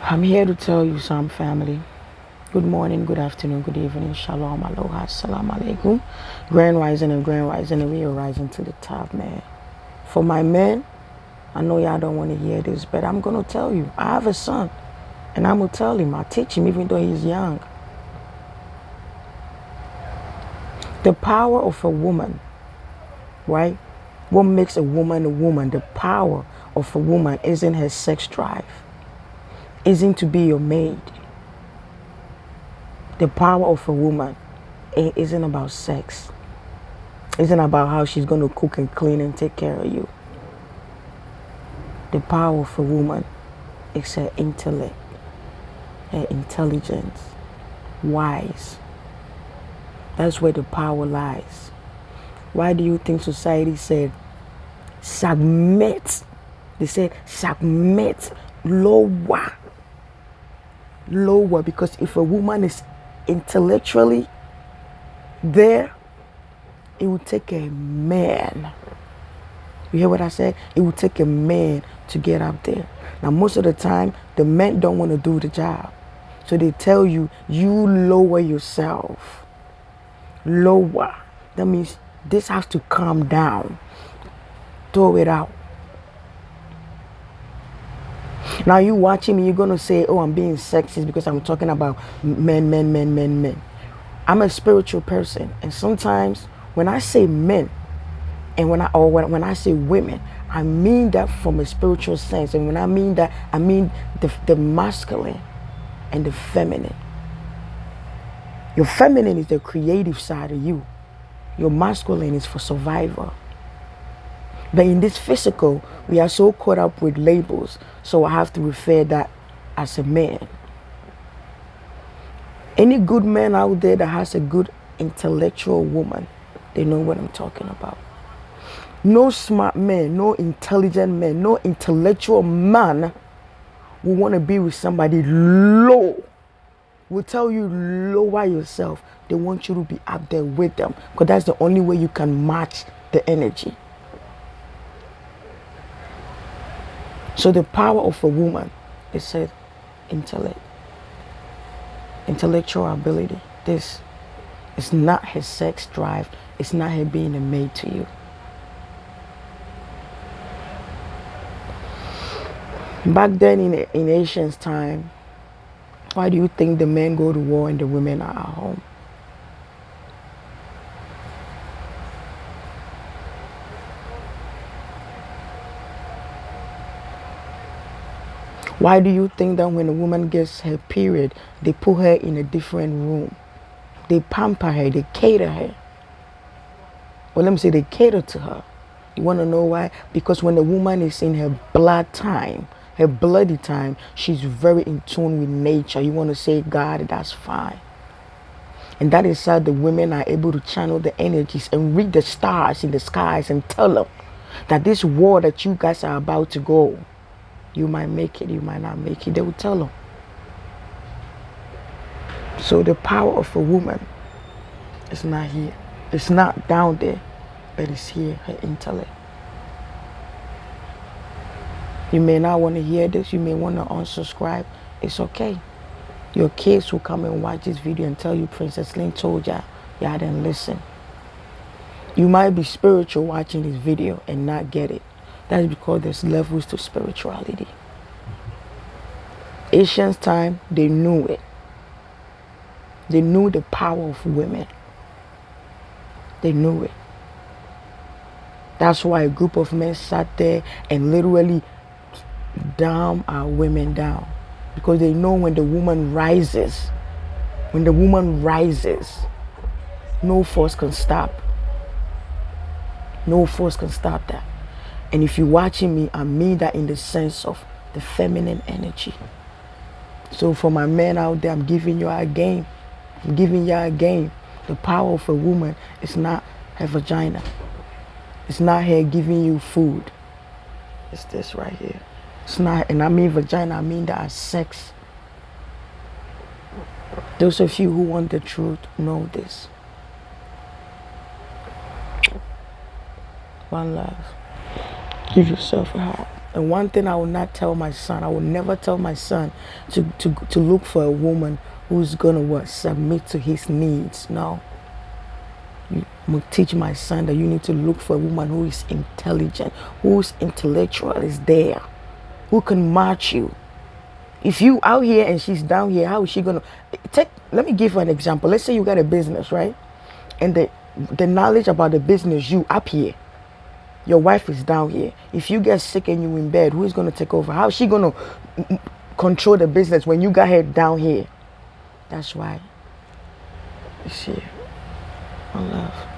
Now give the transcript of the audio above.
I'm here to tell you some family. Good morning, good afternoon, good evening. Shalom, aloha, salam alaikum. Grand rising and we are rising to the top, man. For my men, I know y'all don't want to hear this, but I'm going to tell you. I have a son, and I'm going to tell him. I teach him even though he's young. The power of a woman, right? What makes a woman, the power of a woman isn't her sex drive, isn't to be your maid. The power of a woman isn't about sex. Isn't about how she's going to cook and clean and take care of you. The power of a woman is her intellect, her intelligence, wise. That's where the power lies. Why do you think society said submit? They said submit, lower. Lower, because if a woman is intellectually there, it will take a man. You hear what I said? It will take a man to get up there. Now, most of the time, the men don't want to do the job. So they tell you, you lower yourself. Lower. That means this has to calm down. Throw it out. Now, you watching me, you're going to say, oh, I'm being sexist because I'm talking about men. I'm a spiritual person. And sometimes when I say men, and when I say women, I mean that from a spiritual sense. And when I mean that, I mean the masculine and the feminine. Your feminine is the creative side of you. Your masculine is for survival. But in this physical, we are so caught up with labels. So I have to refer that as a man. Any good man out there that has a good intellectual woman, they know what I'm talking about. No smart man, no intelligent man, no intellectual man will want to be with somebody low. Will tell you lower yourself. They want you to be up there with them because that's the only way you can match the energy. So the power of a woman is her intellect, intellectual ability. This is not her sex drive. It's not her being a maid to you. Back then in Asians' time, why do you think the men go to war and the women are at home? Why do you think that when a woman gets her period, they put her in a different room? They pamper her, they cater her. Well, let me say they cater to her. You want to know why? Because when a woman is in her blood time, her bloody time, she's very in tune with nature. You want to say God, that's fine. And that is how the women are able to channel the energies and read the stars in the skies and tell them that this war that you guys are about to go, you might make it, you might not make it. They will tell them. So the power of a woman is not here. It's not down there, but it's here, her intellect. You may not want to hear this. You may want to unsubscribe. It's okay. Your kids will come and watch this video and tell you Princess Lynn told y'all didn't listen. You might be spiritual watching this video and not get it. That's because there's levels to spirituality. Asians' time, they knew it. They knew the power of women. They knew it. That's why a group of men sat there and literally dumb our women down. Because they know when the woman rises, no force can stop. No force can stop that. And if you're watching me, I mean that in the sense of the feminine energy. So for my men out there, I'm giving you a game. I'm giving you a game. The power of a woman is not her vagina. It's not her giving you food. It's this right here. It's not, and I mean vagina, I mean that as sex. Those of you who want the truth know this. One love. Give yourself a heart. And one thing I will not tell my son, I will never tell my son to look for a woman who's gonna what, submit to his needs. No. I'm gonna teach my son that you need to look for a woman who is intelligent, whose intellectual is there, who can match you. If you out here and she's down here, how is she gonna take? Let me give you an example. Let's say you got a business, right? And the knowledge about the business, you up here, your wife is down here. If you get sick and you in bed, who is gonna take over? How is she gonna control the business when you got her down here? That's why. You see, my love.